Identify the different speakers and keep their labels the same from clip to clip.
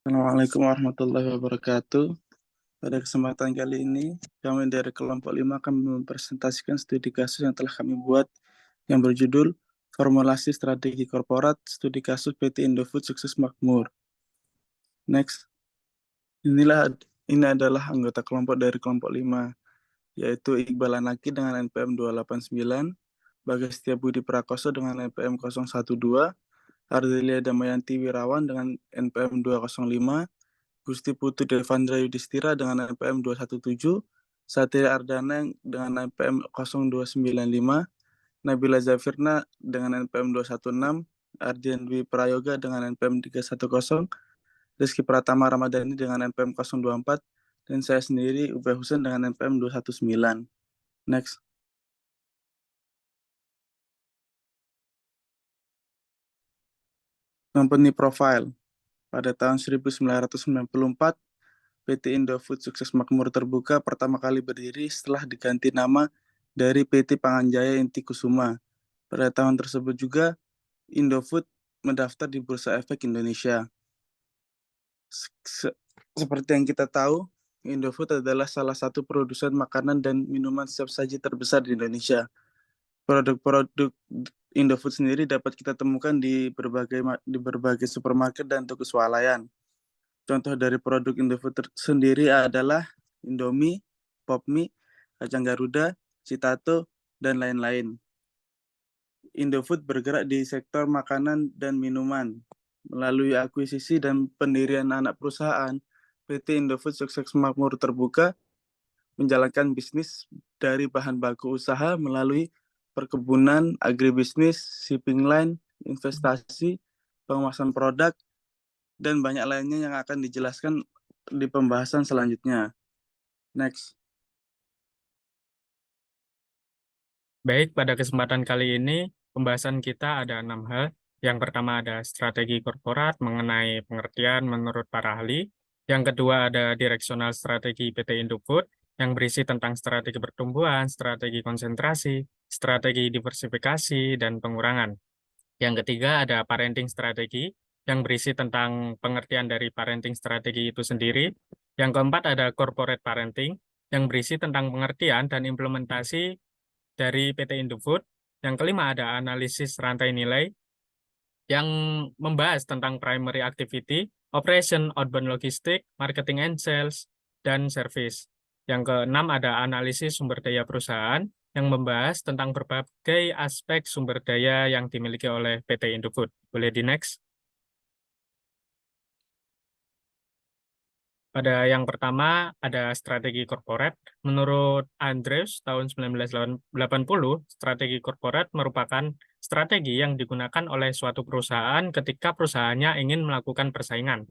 Speaker 1: Assalamualaikum warahmatullahi wabarakatuh. Pada kesempatan kali ini, kami dari kelompok 5 akan mempresentasikan studi kasus yang telah kami buat yang berjudul Formulasi Strategi Korporat Studi Kasus PT Indofood Sukses Makmur. Next. Ini adalah anggota kelompok dari kelompok 5, yaitu Iqbal Anaki dengan NPM 289, Bagas Setiabudi Prakoso dengan NPM 012, Ardelia Damayanti Wirawan dengan NPM 205, Gusti Putu Devandra Yudhistira dengan NPM 217, Satria Ardana dengan NPM 0295, Nabila Zafirna dengan NPM 216, Ardian Dwi Prayoga dengan NPM 310, Rizky Pratama Ramadhani dengan NPM 024, dan saya sendiri Ubay Husen dengan NPM 219. Next. Company Profile. Pada tahun 1994, PT Indofood Sukses Makmur Terbuka pertama kali berdiri setelah diganti nama dari PT Panganjaya Inti Kusuma. Pada tahun tersebut juga, Indofood mendaftar di Bursa Efek Indonesia. Seperti yang kita tahu, Indofood adalah salah satu produsen makanan dan minuman siap saji terbesar di Indonesia. Produk-produk Indofood sendiri dapat kita temukan di berbagai supermarket dan toko swalayan. Contoh dari produk Indofood sendiri adalah Indomie, Popmie, Kacang Garuda, Citato, dan lain-lain. Indofood bergerak di sektor makanan dan minuman. Melalui akuisisi dan pendirian anak perusahaan, PT Indofood Sukses Makmur Terbuka menjalankan bisnis dari bahan baku usaha melalui perkebunan, agribisnis, shipping line, investasi, pengawasan produk, dan banyak lainnya yang akan dijelaskan di pembahasan selanjutnya. Next.
Speaker 2: Baik, pada kesempatan kali ini pembahasan kita ada 6 hal. Yang pertama ada strategi korporat mengenai pengertian menurut para ahli. Yang kedua ada direksional strategi PT Indofood yang berisi tentang strategi pertumbuhan, strategi konsentrasi, strategi diversifikasi, dan pengurangan. Yang ketiga ada parenting strategi yang berisi tentang pengertian dari parenting strategi itu sendiri. Yang keempat ada corporate parenting yang berisi tentang pengertian dan implementasi dari PT Indofood. Yang kelima ada analisis rantai nilai yang membahas tentang primary activity, operation, outbound logistik, marketing and sales, dan service. Yang keenam ada analisis sumber daya perusahaan yang membahas tentang berbagai aspek sumber daya yang dimiliki oleh PT Indofood. Boleh di next? Pada yang pertama, ada strategi korporat. Menurut Andrews, tahun 1980, strategi korporat merupakan strategi yang digunakan oleh suatu perusahaan ketika perusahaannya ingin melakukan persaingan.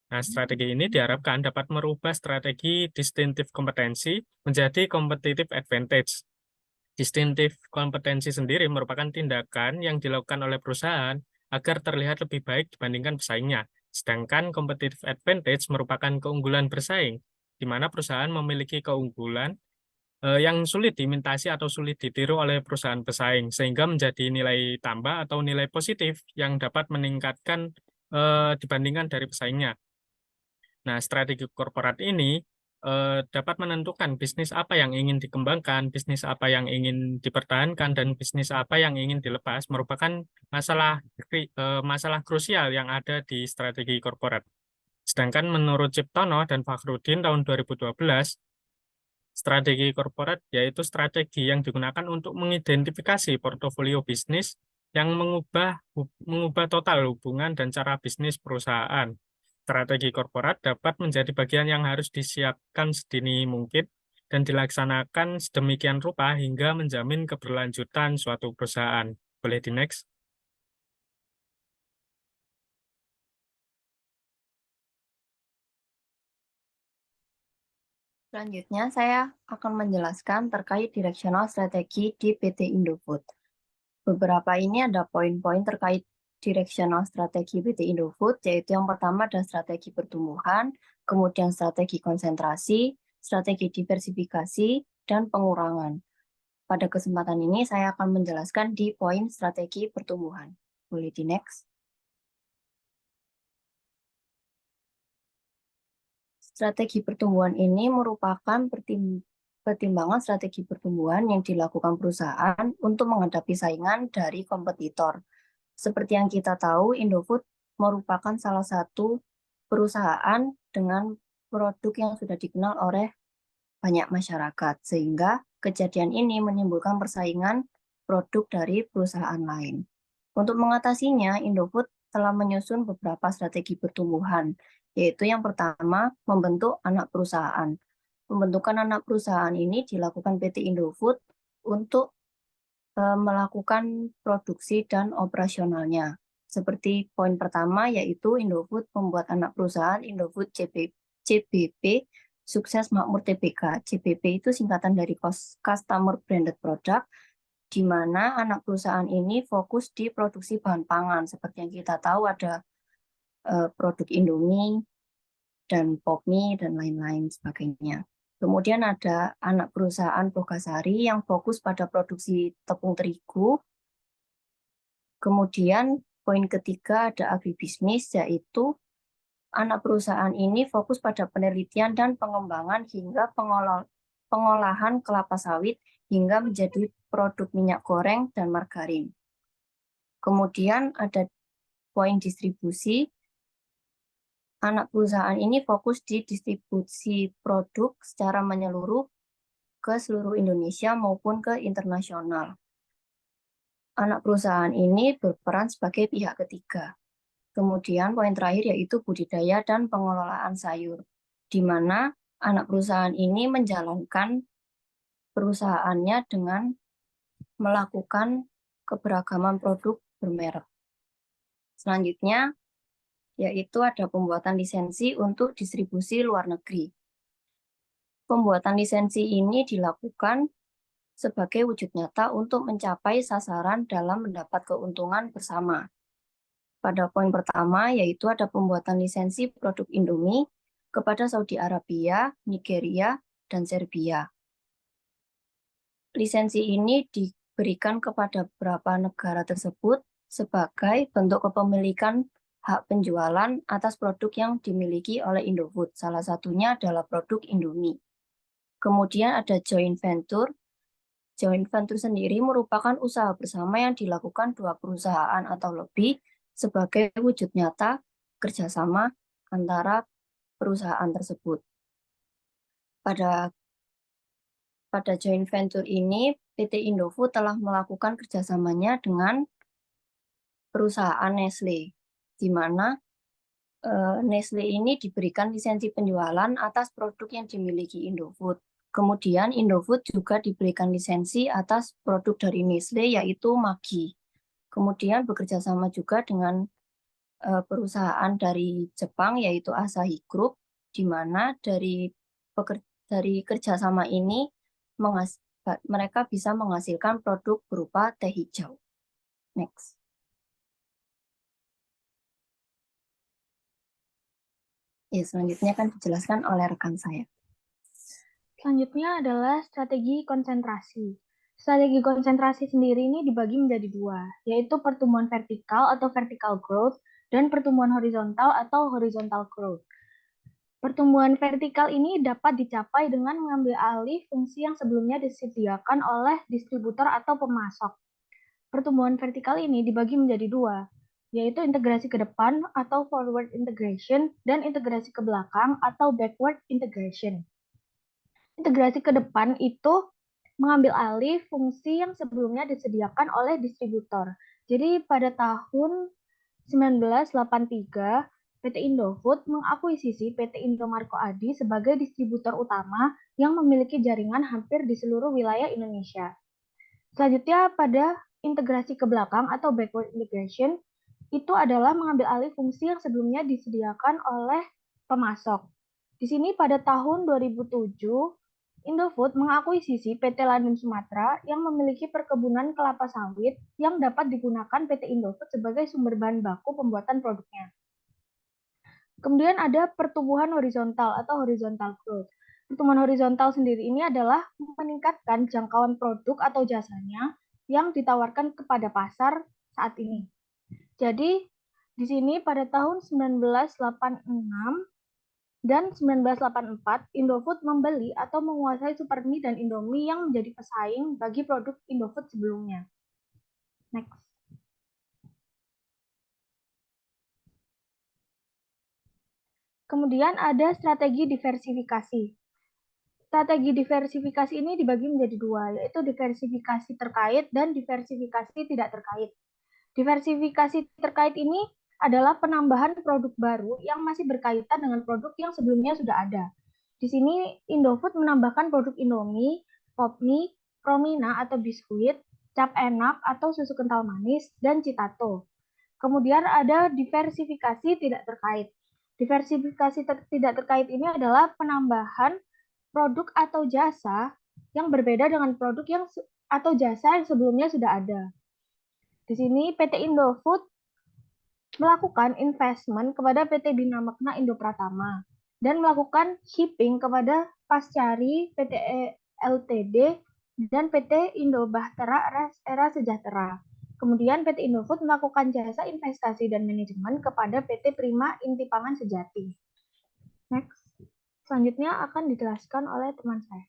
Speaker 2: Nah, strategi ini diharapkan dapat merubah strategi distinctive kompetensi menjadi competitive advantage. Distinctive kompetensi sendiri merupakan tindakan yang dilakukan oleh perusahaan agar terlihat lebih baik dibandingkan pesaingnya. Sedangkan competitive advantage merupakan keunggulan bersaing, di mana perusahaan memiliki keunggulan yang sulit diimitasi atau sulit ditiru oleh perusahaan pesaing, sehingga menjadi nilai tambah atau nilai positif yang dapat meningkatkan dibandingkan dari pesaingnya. Nah, strategi korporat ini dapat menentukan bisnis apa yang ingin dikembangkan, bisnis apa yang ingin dipertahankan, dan bisnis apa yang ingin dilepas merupakan masalah krusial yang ada di strategi korporat. Sedangkan menurut Ciptono dan Fakhrudin tahun 2012, strategi korporat yaitu strategi yang digunakan untuk mengidentifikasi portofolio bisnis yang mengubah total hubungan dan cara bisnis perusahaan. Strategi korporat dapat menjadi bagian yang harus disiapkan sedini mungkin dan dilaksanakan sedemikian rupa hingga menjamin keberlanjutan suatu perusahaan. Boleh di next?
Speaker 3: Selanjutnya, saya akan menjelaskan terkait direksional strategi di PT Indofood. Beberapa ini ada poin-poin terkait direksional strategi PT Indofood, yaitu yang pertama ada strategi pertumbuhan, kemudian strategi konsentrasi, strategi diversifikasi, dan pengurangan. Pada kesempatan ini, saya akan menjelaskan di poin strategi pertumbuhan. Boleh di next. Strategi pertumbuhan ini merupakan pertimbangan strategi pertumbuhan yang dilakukan perusahaan untuk menghadapi saingan dari kompetitor. Seperti yang kita tahu, Indofood merupakan salah satu perusahaan dengan produk yang sudah dikenal oleh banyak masyarakat, sehingga kejadian ini menimbulkan persaingan produk dari perusahaan lain. Untuk mengatasinya, Indofood telah menyusun beberapa strategi pertumbuhan, yaitu yang pertama, membentuk anak perusahaan. Pembentukan anak perusahaan ini dilakukan PT Indofood untuk melakukan produksi dan operasionalnya. Seperti poin pertama, yaitu Indofood membuat anak perusahaan Indofood CBP, Sukses Makmur TBK. CBP itu singkatan dari Customer Branded Product, di mana anak perusahaan ini fokus di produksi bahan pangan. Seperti yang kita tahu ada produk Indomie dan Popmie dan lain-lain sebagainya. Kemudian ada anak perusahaan Bogasari yang fokus pada produksi tepung terigu. Kemudian poin ketiga ada agribisnis, yaitu anak perusahaan ini fokus pada penelitian dan pengembangan hingga pengolahan kelapa sawit hingga menjadi produk minyak goreng dan margarin. Kemudian ada poin distribusi. Anak perusahaan ini fokus di distribusi produk secara menyeluruh ke seluruh Indonesia maupun ke internasional. Anak perusahaan ini berperan sebagai pihak ketiga. Kemudian poin terakhir yaitu budidaya dan pengelolaan sayur, di mana anak perusahaan ini menjalankan perusahaannya dengan melakukan keberagaman produk bermerek. Selanjutnya, yaitu ada pembuatan lisensi untuk distribusi luar negeri. Pembuatan lisensi ini dilakukan sebagai wujud nyata untuk mencapai sasaran dalam mendapat keuntungan bersama. Pada poin pertama, yaitu ada pembuatan lisensi produk Indomie kepada Saudi Arabia, Nigeria, dan Serbia. Lisensi ini diberikan kepada beberapa negara tersebut sebagai bentuk kepemilikan hak penjualan atas produk yang dimiliki oleh Indofood. Salah satunya adalah produk Indomie. Kemudian ada joint venture. Joint venture sendiri merupakan usaha bersama yang dilakukan dua perusahaan atau lebih sebagai wujud nyata kerjasama antara perusahaan tersebut. Pada joint venture ini, PT Indofood telah melakukan kerjasamanya dengan perusahaan Nestle, di mana Nestle ini diberikan lisensi penjualan atas produk yang dimiliki Indofood. Kemudian Indofood juga diberikan lisensi atas produk dari Nestle, yaitu Maggi. Kemudian bekerja sama juga dengan perusahaan dari Jepang, yaitu Asahi Group, di mana dari kerjasama ini mereka bisa menghasilkan produk berupa teh hijau. Next. Ya, selanjutnya akan dijelaskan oleh rekan saya.
Speaker 4: Selanjutnya adalah strategi konsentrasi. Strategi konsentrasi sendiri ini dibagi menjadi dua, yaitu pertumbuhan vertikal atau vertical growth dan pertumbuhan horizontal atau horizontal growth. Pertumbuhan vertikal ini dapat dicapai dengan mengambil alih fungsi yang sebelumnya disediakan oleh distributor atau pemasok. Pertumbuhan vertikal ini dibagi menjadi dua, yaitu integrasi ke depan atau forward integration dan integrasi ke belakang atau backward integration. Integrasi ke depan itu mengambil alih fungsi yang sebelumnya disediakan oleh distributor. Jadi pada tahun 1983, PT Indofood mengakuisisi PT Indomarko Adi sebagai distributor utama yang memiliki jaringan hampir di seluruh wilayah Indonesia. Selanjutnya pada integrasi ke belakang atau backward integration, itu adalah mengambil alih fungsi yang sebelumnya disediakan oleh pemasok. Di sini pada tahun 2007, Indofood mengakuisisi PT Landun Sumatera yang memiliki perkebunan kelapa sawit yang dapat digunakan PT Indofood sebagai sumber bahan baku pembuatan produknya. Kemudian ada pertumbuhan horizontal atau horizontal growth. Pertumbuhan horizontal sendiri ini adalah meningkatkan jangkauan produk atau jasanya yang ditawarkan kepada pasar saat ini. Jadi, di sini pada tahun 1986, Dan 1984, Indofood membeli atau menguasai Supermie dan Indomie yang menjadi pesaing bagi produk Indofood sebelumnya. Next. Kemudian ada strategi diversifikasi. Strategi diversifikasi ini dibagi menjadi dua, yaitu diversifikasi terkait dan diversifikasi tidak terkait. Diversifikasi terkait ini adalah penambahan produk baru yang masih berkaitan dengan produk yang sebelumnya sudah ada. Di sini Indofood menambahkan produk Indomie, Popmie, Promina atau biskuit, Cap Enak atau susu kental manis, dan Citato. Kemudian ada diversifikasi tidak terkait. Diversifikasi tidak terkait ini adalah penambahan produk atau jasa yang berbeda dengan produk yang atau jasa yang sebelumnya sudah ada. Di sini PT Indofood melakukan investment kepada PT Bina Makna Indo Pratama dan melakukan shipping kepada Pascari, PT Ltd, dan PT Indo Bahtera Era Sejahtera. Kemudian PT Indofood melakukan jasa investasi dan manajemen kepada PT Prima Intipangan Sejati. Next. Selanjutnya akan dijelaskan oleh teman saya.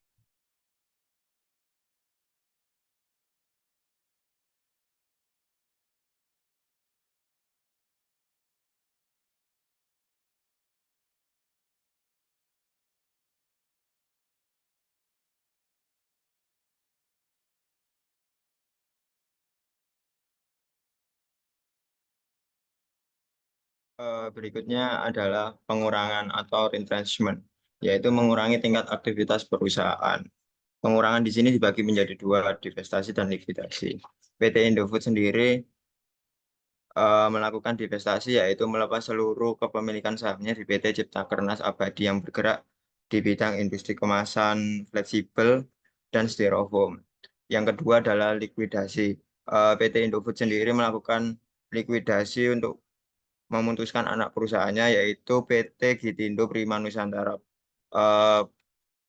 Speaker 5: Berikutnya adalah pengurangan atau retrenchment, yaitu mengurangi tingkat aktivitas perusahaan. Pengurangan di sini dibagi menjadi dua, divestasi dan likuidasi. PT Indofood sendiri melakukan divestasi, yaitu melepas seluruh kepemilikan sahamnya di PT Cipta Kernas Abadi yang bergerak di bidang industri kemasan, fleksibel, dan styrofoam. Yang kedua adalah likuidasi. PT Indofood sendiri melakukan likuidasi untuk memutuskan anak perusahaannya, yaitu PT Gitindo Prima Nusantara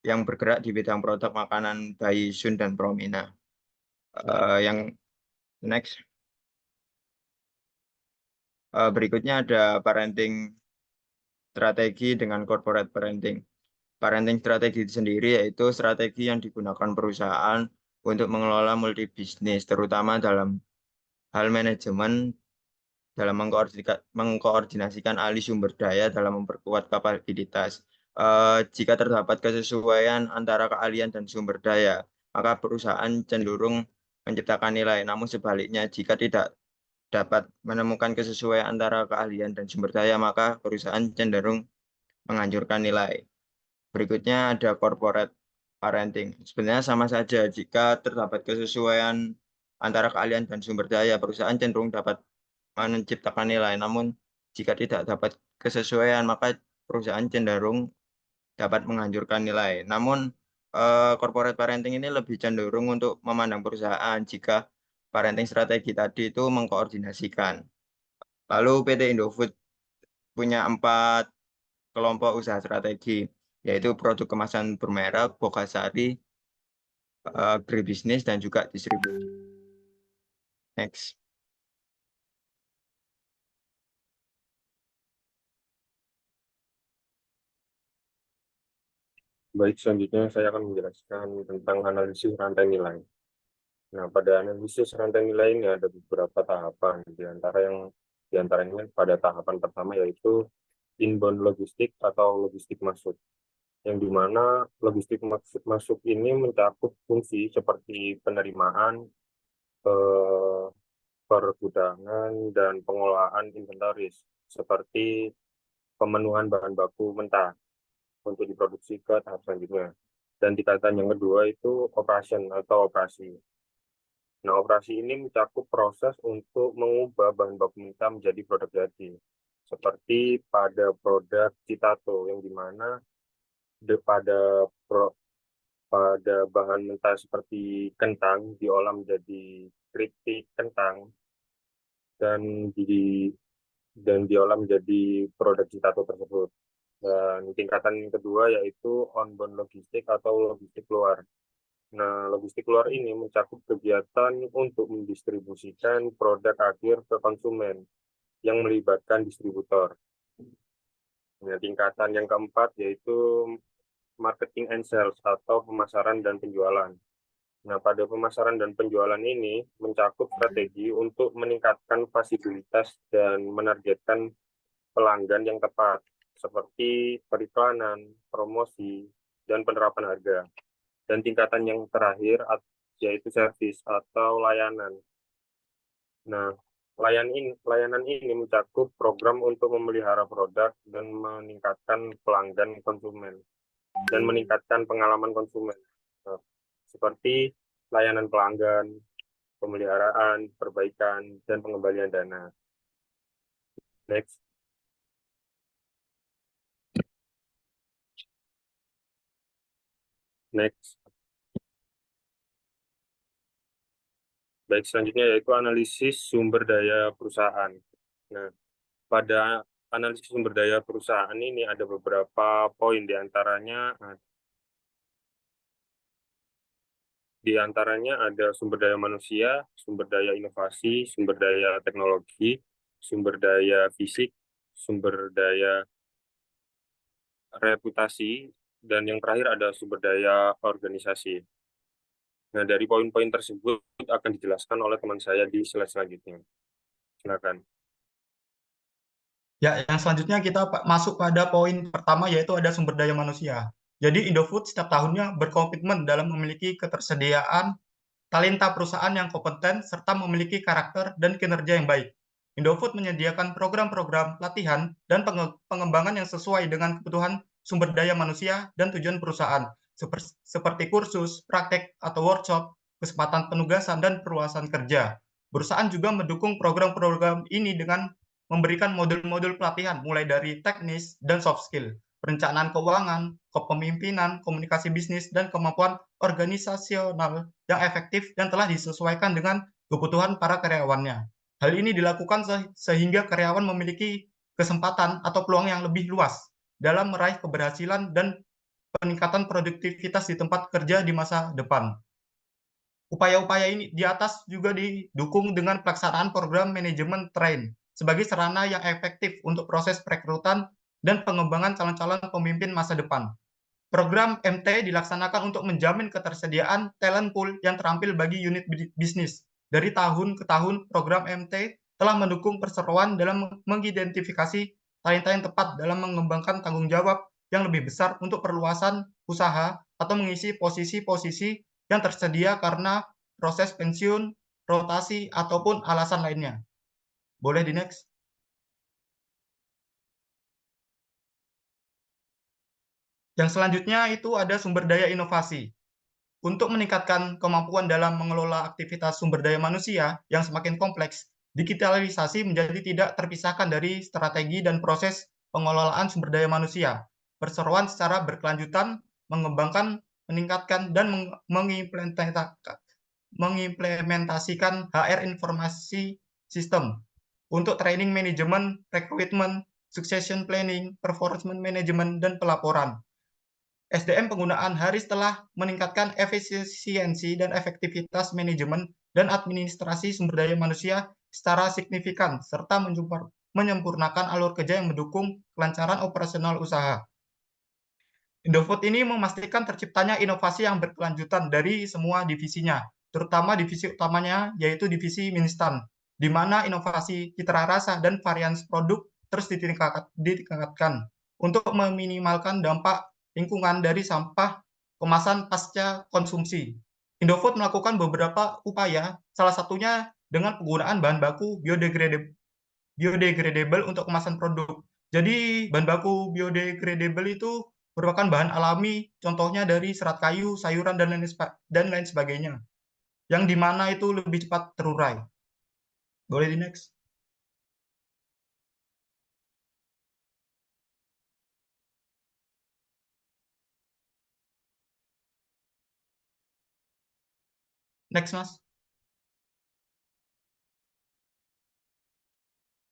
Speaker 5: yang bergerak di bidang produk makanan bayi Sun dan Promina. Yang next. Berikutnya ada parenting strategi dengan corporate parenting. Parenting strategi sendiri yaitu strategi yang digunakan perusahaan untuk mengelola multibisnis, terutama dalam hal manajemen, dalam mengkoordinasikan alih sumber daya dalam memperkuat kapabilitas. Jika terdapat kesesuaian antara keahlian dan sumber daya, maka perusahaan cenderung menciptakan nilai. Namun sebaliknya, jika tidak dapat menemukan kesesuaian antara keahlian dan sumber daya, maka perusahaan cenderung menghancurkan nilai. Berikutnya ada corporate parenting. Sebenarnya sama saja, jika terdapat kesesuaian antara keahlian dan sumber daya, perusahaan cenderung dapat menciptakan nilai. Namun jika tidak dapat kesesuaian, maka perusahaan cenderung dapat menghancurkan nilai. Namun corporate parenting ini lebih cenderung untuk memandang perusahaan jika parenting strategi tadi itu mengkoordinasikan. Lalu PT Indofood punya 4 kelompok usaha strategi, yaitu produk kemasan bermerek, Bogasari, agribisnis, dan juga distribusi. Next.
Speaker 6: Baik, selanjutnya saya akan menjelaskan tentang analisis rantai nilai. Nah, pada analisis rantai nilai ini ada beberapa tahapan, di antaranya pada tahapan pertama yaitu inbound logistik atau logistik masuk, yang dimana logistik masuk ini mencakup fungsi seperti penerimaan, pergudangan, dan pengolahan inventaris, seperti pemenuhan bahan baku mentah untuk diproduksi ke tahap selanjutnya. Dan tingkatan yang kedua itu operation atau operasi. Nah, operasi ini mencakup proses untuk mengubah bahan baku mentah menjadi produk jadi, seperti pada produk Citato, yang dimana pada bahan mentah seperti kentang diolah menjadi keripik kentang dan diolah menjadi produk Citato tersebut. Dan tingkatan yang kedua yaitu onbound logistik atau logistik luar. Nah, logistik luar ini mencakup kegiatan untuk mendistribusikan produk akhir ke konsumen yang melibatkan distributor. Nah, tingkatan yang keempat yaitu marketing and sales atau pemasaran dan penjualan. Nah, pada pemasaran dan penjualan ini mencakup strategi untuk meningkatkan visibilitas dan menargetkan pelanggan yang tepat, seperti periklanan, promosi, dan penerapan harga. Dan tingkatan yang terakhir yaitu service atau layanan. Nah, layanan ini mencakup program untuk memelihara produk dan meningkatkan pelanggan konsumen dan meningkatkan pengalaman konsumen. Nah, seperti layanan pelanggan, pemeliharaan, perbaikan, dan pengembalian dana. Next. Next. Baik, selanjutnya yaitu analisis sumber daya perusahaan. Nah, pada analisis sumber daya perusahaan ini ada beberapa poin, di antaranya ada sumber daya manusia, sumber daya inovasi, sumber daya teknologi, sumber daya fisik, sumber daya reputasi, dan yang terakhir ada sumber daya organisasi. Nah, dari poin-poin tersebut akan dijelaskan oleh teman saya di slide selanjutnya. Silakan.
Speaker 7: Ya, yang selanjutnya kita masuk pada poin pertama, yaitu ada sumber daya manusia. Jadi Indofood setiap tahunnya berkomitmen dalam memiliki ketersediaan talenta perusahaan yang kompeten serta memiliki karakter dan kinerja yang baik. Indofood menyediakan program-program pelatihan dan pengembangan yang sesuai dengan kebutuhan sumber daya manusia dan tujuan perusahaan, seperti kursus, praktek atau workshop, kesempatan penugasan, dan perluasan kerja. Perusahaan juga mendukung program-program ini dengan memberikan modul-modul pelatihan mulai dari teknis dan soft skill, perencanaan keuangan, kepemimpinan, komunikasi bisnis, dan kemampuan organisasional yang efektif dan telah disesuaikan dengan kebutuhan para karyawannya. Hal ini dilakukan sehingga karyawan memiliki kesempatan atau peluang yang lebih luas dalam meraih keberhasilan dan peningkatan produktivitas di tempat kerja di masa depan. Upaya-upaya ini di atas juga didukung dengan pelaksanaan program manajemen train sebagai sarana yang efektif untuk proses perekrutan dan pengembangan calon-calon pemimpin masa depan. Program MT dilaksanakan untuk menjamin ketersediaan talent pool yang terampil bagi unit bisnis. Dari tahun ke tahun, program MT telah mendukung perseroan dalam mengidentifikasi talenta yang tepat dalam mengembangkan tanggung jawab yang lebih besar untuk perluasan usaha atau mengisi posisi-posisi yang tersedia karena proses pensiun, rotasi, ataupun alasan lainnya. Boleh di next? Yang selanjutnya itu ada sumber daya inovasi. Untuk meningkatkan kemampuan dalam mengelola aktivitas sumber daya manusia yang semakin kompleks, digitalisasi menjadi tidak terpisahkan dari strategi dan proses pengelolaan sumber daya manusia. Perseroan secara berkelanjutan mengembangkan, meningkatkan, dan mengimplementasikan HR informasi sistem untuk training manajemen, recruitment, succession planning, performance management, dan pelaporan. SDM penggunaan Haris telah meningkatkan efisiensi dan efektivitas manajemen dan administrasi sumber daya manusia secara signifikan, serta menyempurnakan alur kerja yang mendukung kelancaran operasional usaha. Indofood ini memastikan terciptanya inovasi yang berkelanjutan dari semua divisinya, terutama divisi utamanya yaitu divisi mie instan, di mana inovasi citra rasa dan variasi produk terus ditingkatkan untuk meminimalkan dampak lingkungan dari sampah kemasan pasca konsumsi. Indofood melakukan beberapa upaya, salah satunya dengan penggunaan bahan baku biodegradable untuk kemasan produk. Jadi bahan baku biodegradable itu merupakan bahan alami, contohnya dari serat kayu, sayuran, dan lain sebagainya, yang dimana itu lebih cepat terurai. Boleh di next? Next, Mas.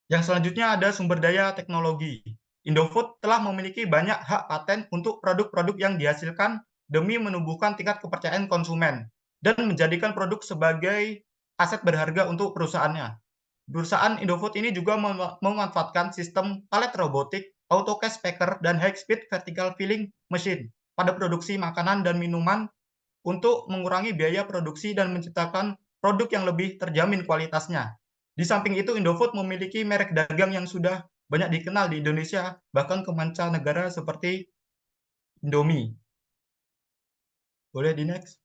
Speaker 7: Yang selanjutnya ada sumber daya teknologi. Indofood telah memiliki banyak hak paten untuk produk-produk yang dihasilkan demi menumbuhkan tingkat kepercayaan konsumen dan menjadikan produk sebagai aset berharga untuk perusahaannya. Perusahaan Indofood ini juga memanfaatkan sistem palet robotik auto cash packer, dan high speed vertical filling machine pada produksi makanan dan minuman untuk mengurangi biaya produksi dan menciptakan produk yang lebih terjamin kualitasnya. Di samping itu, Indofood memiliki merek dagang yang sudah banyak dikenal di Indonesia, bahkan ke mancanegara seperti Indomie. Boleh di next?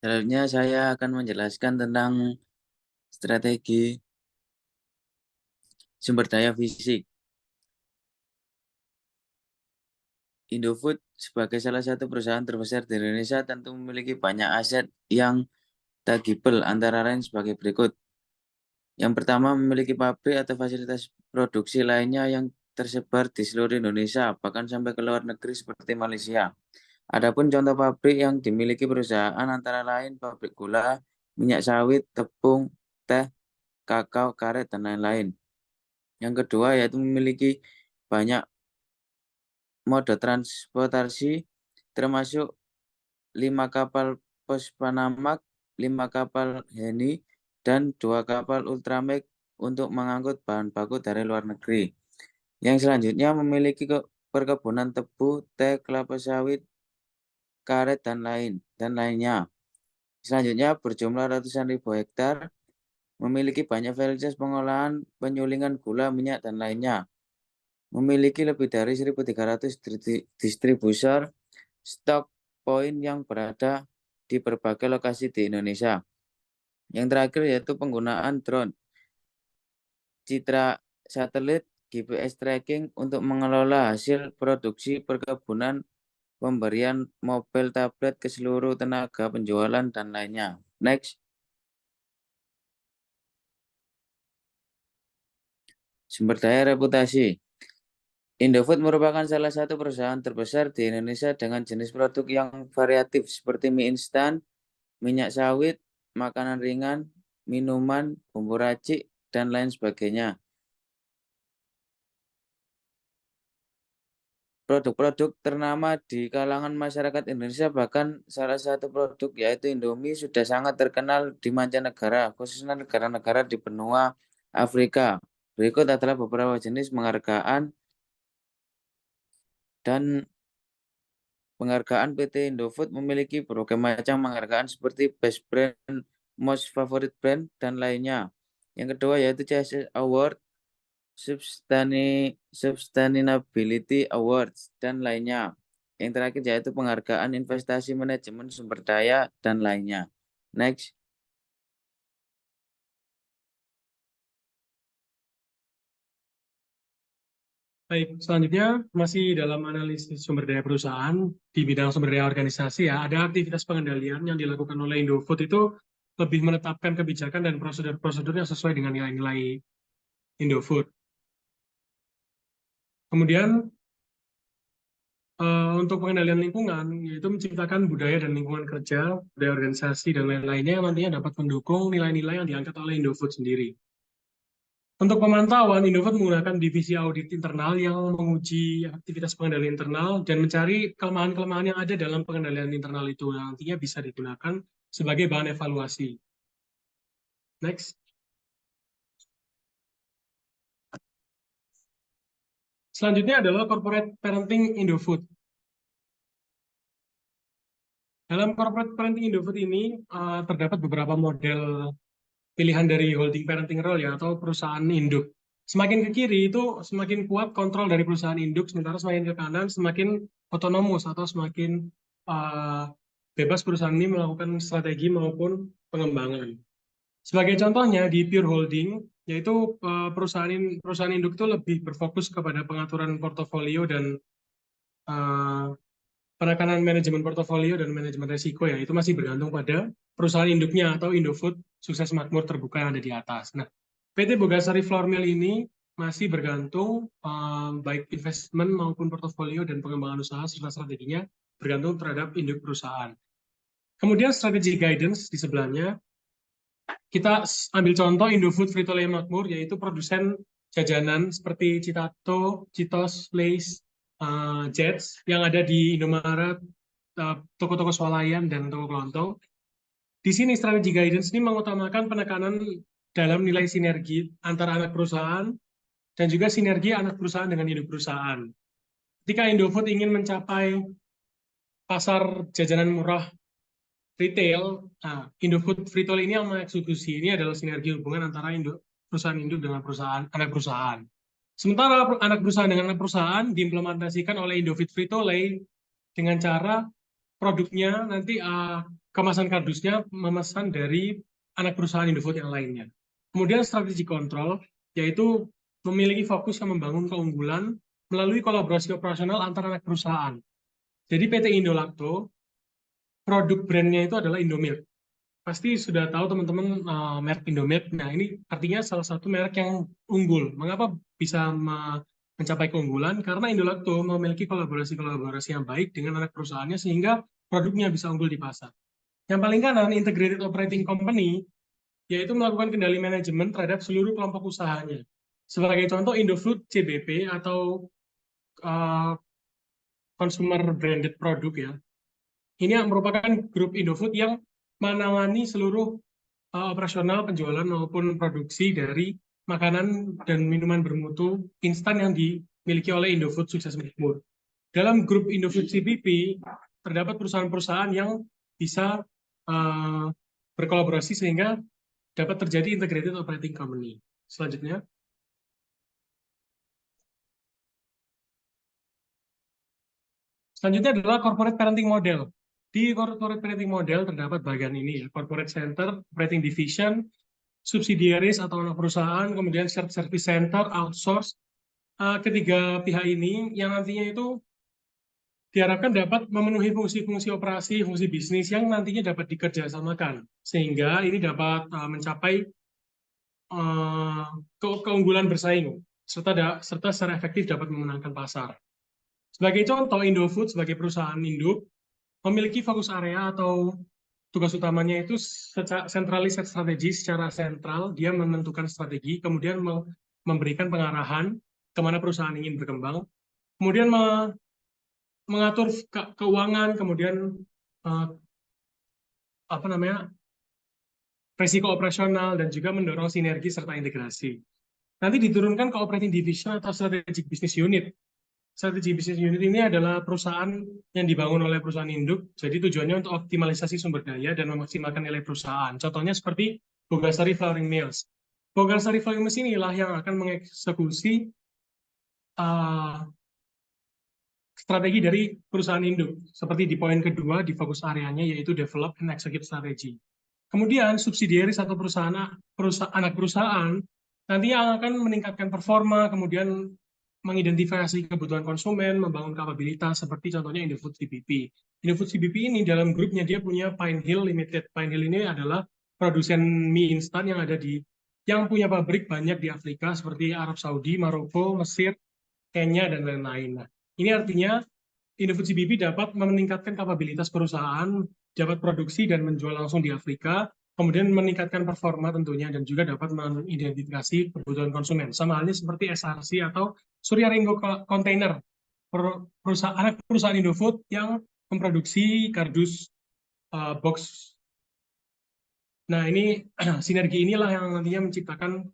Speaker 8: Selanjutnya saya akan menjelaskan tentang strategi sumber daya fisik. Indofood sebagai salah satu perusahaan terbesar di Indonesia tentu memiliki banyak aset yang tangible, antara lain sebagai berikut. Yang pertama, memiliki pabrik atau fasilitas produksi lainnya yang tersebar di seluruh Indonesia, bahkan sampai ke luar negeri seperti Malaysia. Adapun contoh pabrik yang dimiliki perusahaan antara lain pabrik gula, minyak sawit, tepung, teh, kakao, karet, dan lain-lain. Yang kedua yaitu memiliki banyak moda transportasi, termasuk 5 kapal Postpanamax, 5 kapal Heni, dan 2 kapal Ultramax untuk mengangkut bahan baku dari luar negeri. Yang selanjutnya memiliki perkebunan tebu, teh, kelapa sawit, karet, dan lainnya. Selanjutnya berjumlah ratusan ribu hektar, memiliki banyak fasilitas pengolahan, penyulingan gula, minyak, dan lainnya. Memiliki lebih dari 1.300 distributor stok point yang berada di berbagai lokasi di Indonesia. Yang terakhir yaitu penggunaan drone, citra satelit, GPS tracking untuk mengelola hasil produksi perkebunan, pemberian mobil tablet ke seluruh tenaga penjualan, dan lainnya. Next. Sumber daya reputasi. Indofood merupakan salah satu perusahaan terbesar di Indonesia dengan jenis produk yang variatif seperti mie instan, minyak sawit, makanan ringan, minuman, bumbu racik, dan lain sebagainya. Produk-produk ternama di kalangan masyarakat Indonesia, bahkan salah satu produk yaitu Indomie sudah sangat terkenal di mancanegara, khususnya negara-negara di benua Afrika. Berikut adalah beberapa jenis penghargaan dan penghargaan. PT Indofood memiliki berbagai macam penghargaan seperti Best Brand, Most Favorite Brand, dan lainnya. Yang kedua yaitu CSR Award, Sustainability Awards, dan lainnya. Yang terakhir yaitu penghargaan investasi manajemen sumber daya, dan lainnya. Next.
Speaker 9: Baik, selanjutnya masih dalam analisis sumber daya perusahaan di bidang sumber daya organisasi ya, ada aktivitas pengendalian yang dilakukan oleh Indofood itu lebih menetapkan kebijakan dan prosedur-prosedur yang sesuai dengan nilai-nilai Indofood. Kemudian untuk pengendalian lingkungan, yaitu menciptakan budaya dan lingkungan kerja, budaya organisasi, dan lain-lainnya yang nantinya dapat mendukung nilai-nilai yang diangkat oleh Indofood sendiri. Untuk pemantauan, Indofood menggunakan divisi audit internal yang menguji aktivitas pengendalian internal dan mencari kelemahan-kelemahan yang ada dalam pengendalian internal itu yang nantinya bisa digunakan sebagai bahan evaluasi. Next. Selanjutnya adalah corporate parenting Indofood. Dalam corporate parenting Indofood ini terdapat beberapa model pilihan dari holding parenting role ya, atau perusahaan induk. Semakin ke kiri itu semakin kuat kontrol dari perusahaan induk, sementara semakin ke kanan semakin otonomus atau semakin bebas perusahaan ini melakukan strategi maupun pengembangan. Sebagai contohnya di Pure Holding, yaitu perusahaan induk itu lebih berfokus kepada pengaturan portofolio dan penekanan manajemen portofolio dan manajemen risiko ya, itu masih bergantung pada perusahaan induknya atau Indofood Sukses Makmur Terbuka yang ada di atas. Nah, PT Bogasari Flour Mill ini masih bergantung baik investment maupun portofolio dan pengembangan usaha serta strateginya bergantung terhadap induk perusahaan. Kemudian strategi guidance di sebelahnya, kita ambil contoh Indofood Frito-Lay Makmur, yaitu produsen jajanan seperti Citato, Citos, Lay's, Jets yang ada di Indomaret, toko-toko swalayan, dan toko kelontong. Di sini strategi guidance ini mengutamakan penekanan dalam nilai sinergi antara anak perusahaan dan juga sinergi anak perusahaan dengan induk perusahaan. Ketika Indofood ingin mencapai pasar jajanan murah retail, nah, Indofood Fritol ini yang mengeksekusi ini adalah sinergi hubungan antara perusahaan induk dengan perusahaan anak perusahaan. Sementara anak perusahaan dengan anak perusahaan diimplementasikan oleh Indofood Frito-Lay dengan cara produknya nanti kemasan kardusnya memesan dari anak perusahaan Indofood yang lainnya. Kemudian strategi kontrol, yaitu memiliki fokus yang membangun keunggulan melalui kolaborasi operasional antara anak perusahaan. Jadi PT Indolacto, produk brandnya itu adalah Indomilk. Pasti sudah tahu teman-teman merek Indomilk. Nah, ini artinya salah satu merek yang unggul. Mengapa bisa mencapai keunggulan? Karena Indolacto memiliki kolaborasi-kolaborasi yang baik dengan anak perusahaannya sehingga produknya bisa unggul di pasar. Yang paling kanan, Integrated Operating Company, yaitu melakukan kendali manajemen terhadap seluruh kelompok usahanya. Sebagai contoh, Indofood CBP atau Consumer Branded Product ya. Ini merupakan grup Indofood yang menangani seluruh operasional penjualan maupun produksi dari makanan dan minuman bermutu instan yang dimiliki oleh Indofood Sukses Makmur. Dalam grup Indofood CBP terdapat perusahaan-perusahaan yang bisa berkolaborasi sehingga dapat terjadi integrated operating company. Selanjutnya. Selanjutnya adalah corporate parenting model. Di corporate parenting model terdapat bagian ini ya, corporate center, operating division, subsidiaries atau anak perusahaan, kemudian shared service center, outsource. Ketiga pihak ini yang nantinya itu diharapkan dapat memenuhi fungsi-fungsi operasi, fungsi bisnis yang nantinya dapat dikerjasamakan, sehingga ini dapat mencapai keunggulan bersaing, serta secara efektif dapat memenangkan pasar. Sebagai contoh, Indofood sebagai perusahaan induk memiliki fokus area atau tugas utamanya itu centralized strategi secara sentral, dia menentukan strategi, kemudian memberikan pengarahan kemana perusahaan ingin berkembang, kemudian mengatur keuangan, kemudian resiko operasional, dan juga mendorong sinergi serta integrasi. Nanti diturunkan ke operating division atau strategic business unit. Strategi business unit ini adalah perusahaan yang dibangun oleh perusahaan induk, jadi tujuannya untuk optimalisasi sumber daya dan memaksimalkan nilai perusahaan. Contohnya seperti Bogasari Flooring Mills. Bogasari Flooring Mills inilah yang akan mengeksekusi strategi dari perusahaan induk. Seperti di poin kedua, di fokus areanya, yaitu develop and execute strategy. Kemudian subsidiaries atau anak perusahaan nantinya akan meningkatkan performa, kemudian mengidentifikasi kebutuhan konsumen, membangun kapabilitas, seperti contohnya Indofood CBP. Indofood CBP ini dalam grupnya dia punya Pine Hill Limited. Pine Hill ini adalah produsen mie instan yang punya pabrik banyak di Afrika seperti Arab Saudi, Maroko, Mesir, Kenya, dan lain-lain. Nah, ini artinya Indofood CBP dapat meningkatkan kapabilitas perusahaan, dapat produksi dan menjual langsung di Afrika, kemudian meningkatkan performa tentunya, dan juga dapat mengidentifikasi kebutuhan konsumen. Sama halnya seperti SRC atau Surya Ringo Container, anak perusahaan Indofood yang memproduksi kardus box. Nah, ini sinergi inilah yang nantinya menciptakan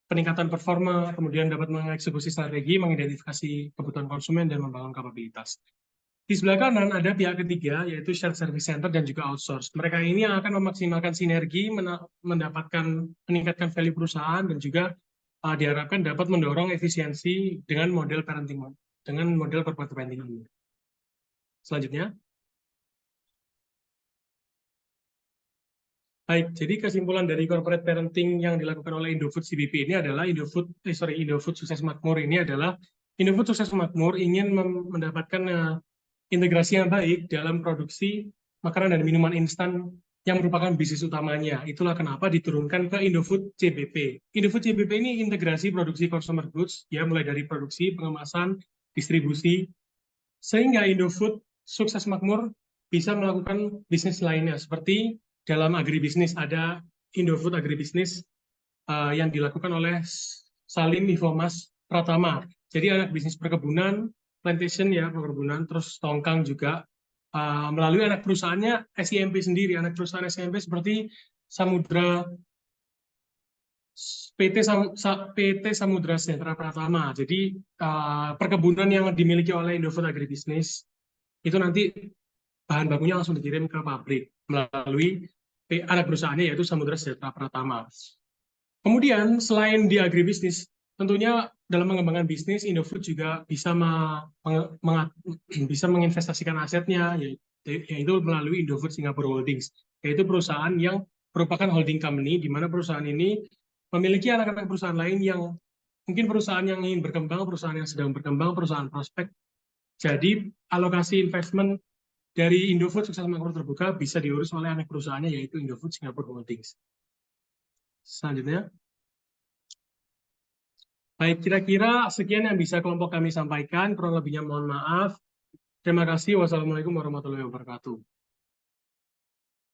Speaker 9: peningkatan performa, kemudian dapat mengeksekusi strategi, mengidentifikasi kebutuhan konsumen, dan membangun kapabilitas. Di sebelah kanan ada pihak ketiga, yaitu shared service center dan juga outsource. Mereka ini yang akan memaksimalkan sinergi, meningkatkan value perusahaan, dan juga diharapkan dapat mendorong efisiensi dengan model corporate parenting ini. Selanjutnya. Baik, jadi kesimpulan dari corporate parenting yang dilakukan oleh Indofood CBP ini adalah Indofood Sukses Makmur ini adalah Indofood Sukses Makmur ingin mendapatkan integrasi yang baik dalam produksi makanan dan minuman instan yang merupakan bisnis utamanya. Itulah kenapa diturunkan ke Indofood CBP. Indofood CBP ini integrasi produksi consumer goods, ya mulai dari produksi, pengemasan, distribusi, sehingga Indofood Sukses Makmur bisa melakukan bisnis lainnya, seperti dalam agribisnis ada Indofood Agribisnis yang dilakukan oleh Salim Ivomas Pratama. Jadi anak bisnis perkebunan, plantation ya perkebunan, terus tongkang juga melalui anak perusahaannya SIMP sendiri, anak perusahaan SIMP seperti PT Samudra Sejahtera Pratama. Jadi perkebunan yang dimiliki oleh Indofood Agribisnis itu nanti bahan bakunya langsung dikirim ke pabrik melalui anak perusahaannya yaitu Samudra Sejahtera Pratama. Kemudian selain di agribisnis, tentunya dalam mengembangkan bisnis, Indofood juga bisa bisa menginvestasikan asetnya, yaitu melalui Indofood Singapore Holdings, yaitu perusahaan yang merupakan holding company, di mana perusahaan ini memiliki anak-anak perusahaan lain yang mungkin perusahaan yang ingin berkembang, perusahaan yang sedang berkembang, perusahaan prospek. Jadi alokasi investment dari Indofood Sukses Makmur Terbuka bisa diurus oleh anak perusahaannya, yaitu Indofood Singapore Holdings. Selanjutnya. Baik, kira-kira sekian yang bisa kelompok kami sampaikan. Kurang lebihnya mohon maaf. Terima kasih. Wassalamualaikum warahmatullahi wabarakatuh.